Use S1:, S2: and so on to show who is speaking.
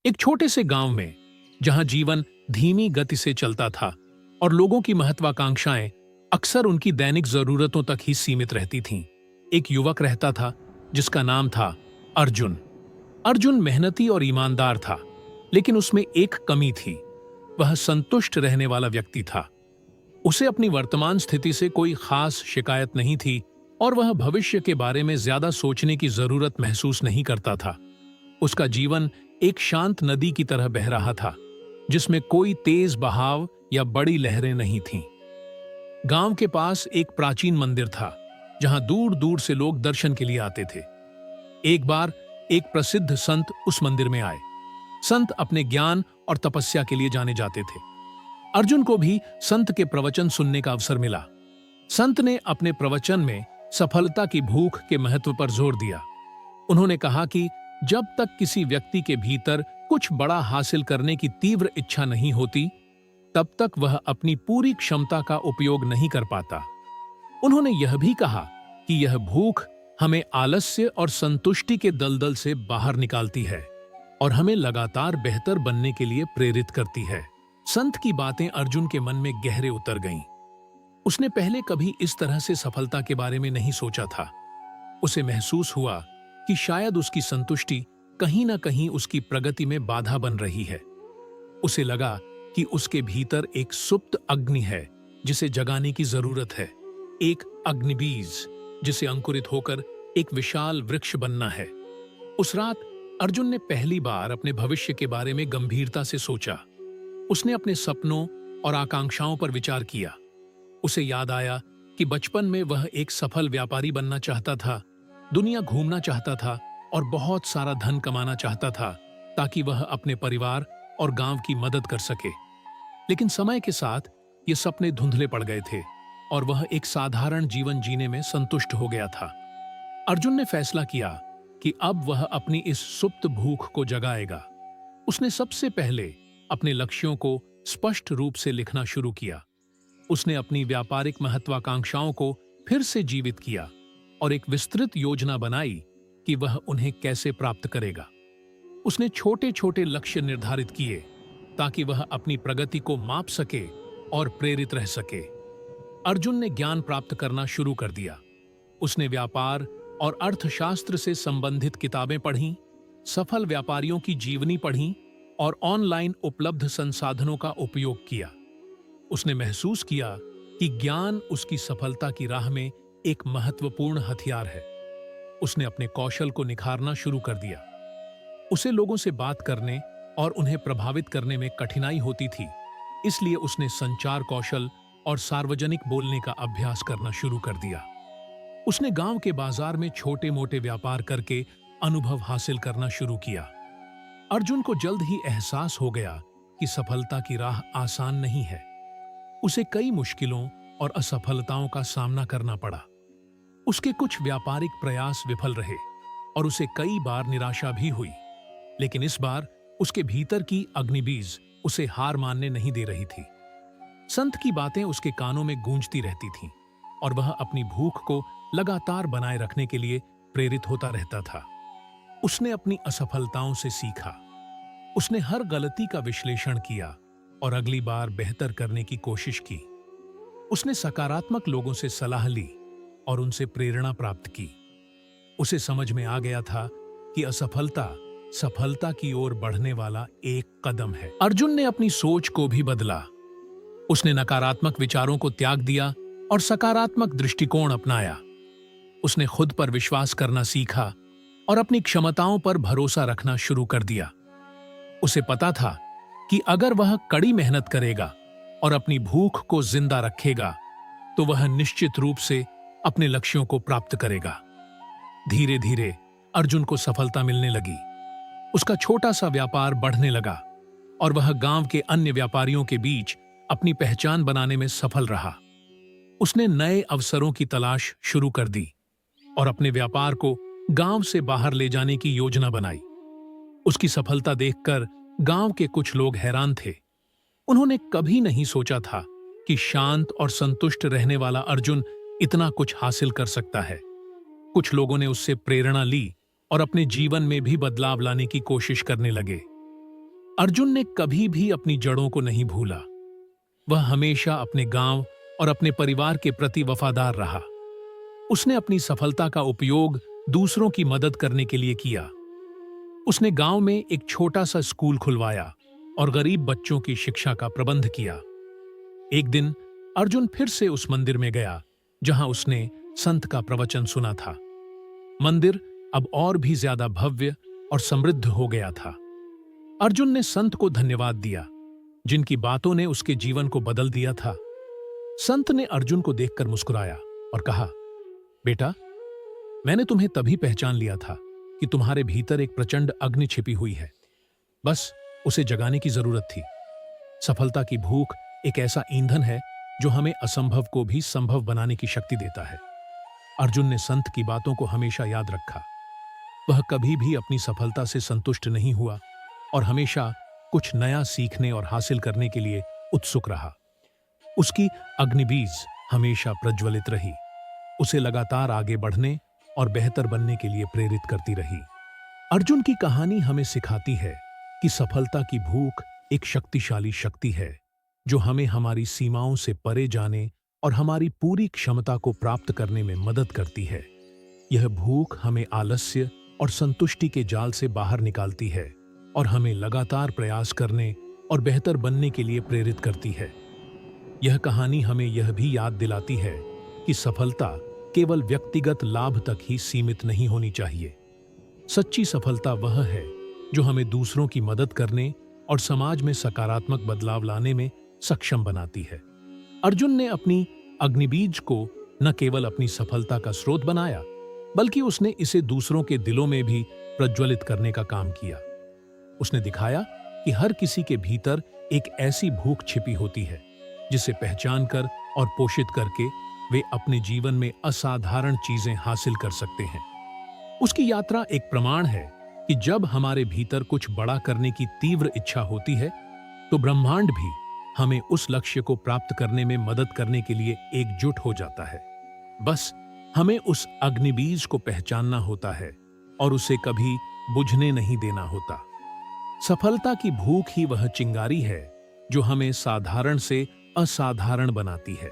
S1: एक छोटे से गांव में, जहां जीवन धीमी गति से चलता था और लोगों की महत्वाकांक्षाएं अक्सर उनकी दैनिक जरूरतों तक ही सीमित रहती थीं, एक युवक रहता था जिसका नाम था अर्जुन। अर्जुन मेहनती और ईमानदार था, लेकिन उसमें एक कमी थी। वह संतुष्ट रहने वाला व्यक्ति था। उसे अपनी वर्तमान स्थिति से कोई खास शिकायत नहीं थी और वह भविष्य के बारे में ज्यादा सोचने की जरूरत महसूस नहीं करता था। उसका जीवन एक शांत नदी की तरह बह रहा था, जिसमें कोई तेज बहाव या बड़ी लहरें नहीं थीं। गांव के पास एक प्राचीन मंदिर था, जहां दूर दूर से लोग दर्शन के लिए आते थे। एक बार एक प्रसिद्ध संत उस मंदिर में आए। संत अपने ज्ञान और तपस्या के लिए जाने जाते थे। अर्जुन को भी संत के प्रवचन सुनने का अवसर मिला। संत ने अपने प्रवचन में सफलता की भूख के महत्व पर जोर दिया। उन्होंने कहा कि जब तक किसी व्यक्ति के भीतर कुछ बड़ा हासिल करने की तीव्र इच्छा नहीं होती, तब तक वह अपनी पूरी क्षमता का उपयोग नहीं कर पाता। उन्होंने यह भी कहा कि यह भूख हमें आलस्य और संतुष्टि के दलदल से बाहर निकालती है और हमें लगातार बेहतर बनने के लिए प्रेरित करती है। संत की बातें अर्जुन के मन में गहरे उतर गईं। उसने पहले कभी इस तरह से सफलता के बारे में नहीं सोचा था। उसे महसूस हुआ कि शायद उसकी संतुष्टि कहीं ना कहीं उसकी प्रगति में बाधा बन रही है। उसे लगा कि उसके भीतर एक सुप्त अग्नि है जिसे जगाने की जरूरत है, एक अग्निबीज जिसे अंकुरित होकर एक विशाल वृक्ष बनना है। उस रात अर्जुन ने पहली बार अपने भविष्य के बारे में गंभीरता से सोचा। उसने अपने सपनों और आकांक्षाओं पर विचार किया। उसे याद आया कि बचपन में वह एक सफल व्यापारी बनना चाहता था, दुनिया घूमना चाहता था और बहुत सारा धन कमाना चाहता था, ताकि वह अपने परिवार और गांव की मदद कर सके। लेकिन समय के साथ ये सपने धुंधले पड़ गए थे और वह एक साधारण जीवन जीने में संतुष्ट हो गया था। अर्जुन ने फैसला किया कि अब वह अपनी इस सुप्त भूख को जगाएगा। उसने सबसे पहले अपने लक्ष्यों को स्पष्ट रूप से लिखना शुरू किया। उसने अपनी व्यापारिक महत्वाकांक्षाओं को फिर से जीवित किया और एक विस्तृत योजना बनाई कि वह उन्हें कैसे प्राप्त करेगा। उसने छोटे छोटे लक्ष्य निर्धारित किए ताकि वह अपनी प्रगति को माप सके और प्रेरित रह सके। अर्जुन ने ज्ञान प्राप्त करना शुरू कर दिया। उसने व्यापार और अर्थशास्त्र से संबंधित किताबें पढ़ीं, सफल व्यापारियों की जीवनी पढ़ीं और ऑनलाइन उपलब्ध संसाधनों का उपयोग किया। उसने महसूस किया कि ज्ञान उसकी सफलता की राह में एक महत्वपूर्ण हथियार है। उसने अपने कौशल को निखारना शुरू कर दिया। उसे लोगों से बात करने और उन्हें प्रभावित करने में कठिनाई होती थी, इसलिए उसने संचार कौशल और सार्वजनिक बोलने का अभ्यास करना शुरू कर दिया। उसने गांव के बाजार में छोटे मोटे व्यापार करके अनुभव हासिल करना शुरू किया। अर्जुन को जल्द ही एहसास हो गया कि सफलता की राह आसान नहीं है। उसे कई मुश्किलों और असफलताओं का सामना करना पड़ा। उसके कुछ व्यापारिक प्रयास विफल रहे और उसे कई बार निराशा भी हुई। लेकिन इस बार उसके भीतर की अग्निबीज उसे हार मानने नहीं दे रही थी। संत की बातें उसके कानों में गूंजती रहती थीं और वह अपनी भूख को लगातार बनाए रखने के लिए प्रेरित होता रहता था। उसने अपनी असफलताओं से सीखा। उसने हर गलती का विश्लेषण किया और अगली बार बेहतर करने की कोशिश की। उसने सकारात्मक लोगों से सलाह ली और उनसे प्रेरणा प्राप्त की। उसे समझ में आ गया था कि असफलता सफलता की ओर बढ़ने वाला एक कदम है। अर्जुन ने अपनी सोच को भी बदला। उसने नकारात्मक विचारों को त्याग दिया और सकारात्मक दृष्टिकोण अपनाया। उसने खुद पर विश्वास करना सीखा और अपनी क्षमताओं पर भरोसा रखना शुरू कर दिया। उसे पता था कि अगर वह कड़ी मेहनत करेगा और अपनी भूख को जिंदा रखेगा, तो वह निश्चित रूप से अपने लक्ष्यों को प्राप्त करेगा। धीरे धीरे अर्जुन को सफलता मिलने लगी। उसका छोटा सा व्यापार बढ़ने लगा और वह गांव के अन्य व्यापारियों के बीच अपनी पहचान बनाने में सफल रहा। उसने नए अवसरों की तलाश शुरू कर दी और अपने व्यापार को गांव से बाहर ले जाने की योजना बनाई। उसकी सफलता देखकर गांव के कुछ लोग हैरान थे। उन्होंने कभी नहीं सोचा था कि शांत और संतुष्ट रहने वाला अर्जुन इतना कुछ हासिल कर सकता है। कुछ लोगों ने उससे प्रेरणा ली और अपने जीवन में भी बदलाव लाने की कोशिश करने लगे। अर्जुन ने कभी भी अपनी जड़ों को नहीं भूला। वह हमेशा अपने गांव और अपने परिवार के प्रति वफादार रहा। उसने अपनी सफलता का उपयोग दूसरों की मदद करने के लिए किया। उसने गांव में एक छोटा सा स्कूल खुलवाया और गरीब बच्चों की शिक्षा का प्रबंध किया। एक दिन अर्जुन फिर से उस मंदिर में गया जहां उसने संत का प्रवचन सुना था। मंदिर अब और भी ज्यादा भव्य और समृद्ध हो गया था। अर्जुन ने संत को धन्यवाद दिया, जिनकी बातों ने उसके जीवन को बदल दिया था। संत ने अर्जुन को देखकर मुस्कुराया और कहा, बेटा, मैंने तुम्हें तभी पहचान लिया था कि तुम्हारे भीतर एक प्रचंड अग्नि छिपी हुई है। बस उसे जगाने की जरूरत थी। सफलता की भूख एक ऐसा ईंधन है जो हमें असंभव को भी संभव बनाने की शक्ति देता है। अर्जुन ने संत की बातों को हमेशा याद रखा। वह कभी भी अपनी सफलता से संतुष्ट नहीं हुआ और हमेशा कुछ नया सीखने और हासिल करने के लिए उत्सुक रहा। उसकी अग्निबीज हमेशा प्रज्वलित रही, उसे लगातार आगे बढ़ने और बेहतर बनने के लिए प्रेरित करती रही। अर्जुन की कहानी हमें सिखाती है कि सफलता की भूख एक शक्तिशाली शक्ति है जो हमें हमारी सीमाओं से परे जाने और हमारी पूरी क्षमता को प्राप्त करने में मदद करती है। यह भूख हमें आलस्य और संतुष्टि के जाल से बाहर निकालती है और हमें लगातार प्रयास करने और बेहतर बनने के लिए प्रेरित करती है। यह कहानी हमें यह भी याद दिलाती है कि सफलता केवल व्यक्तिगत लाभ तक ही सीमित नहीं होनी चाहिए। सच्ची सफलता वह है जो हमें दूसरों की मदद करने और समाज में सकारात्मक बदलाव लाने में सक्षम बनाती है। अर्जुन ने अपनी अग्निबीज को न केवल अपनी सफलता का स्रोत बनाया, बल्कि उसने इसे दूसरों के दिलों में भी प्रज्वलित करने का काम किया। उसने दिखाया कि हर किसी के भीतर एक ऐसी भूख छिपी होती है जिसे पहचान कर और पोषित करके वे अपने जीवन में असाधारण चीजें हासिल कर सकते हैं। उसकी यात्रा एक प्रमाण है कि जब हमारे भीतर कुछ बड़ा करने की तीव्र इच्छा होती है, तो ब्रह्मांड भी हमें उस लक्ष्य को प्राप्त करने में मदद करने के लिए एकजुट हो जाता है। बस हमें उस अग्निबीज को पहचानना होता है और उसे कभी बुझने नहीं देना होता। सफलता की भूख ही वह चिंगारी है जो हमें साधारण से असाधारण बनाती है।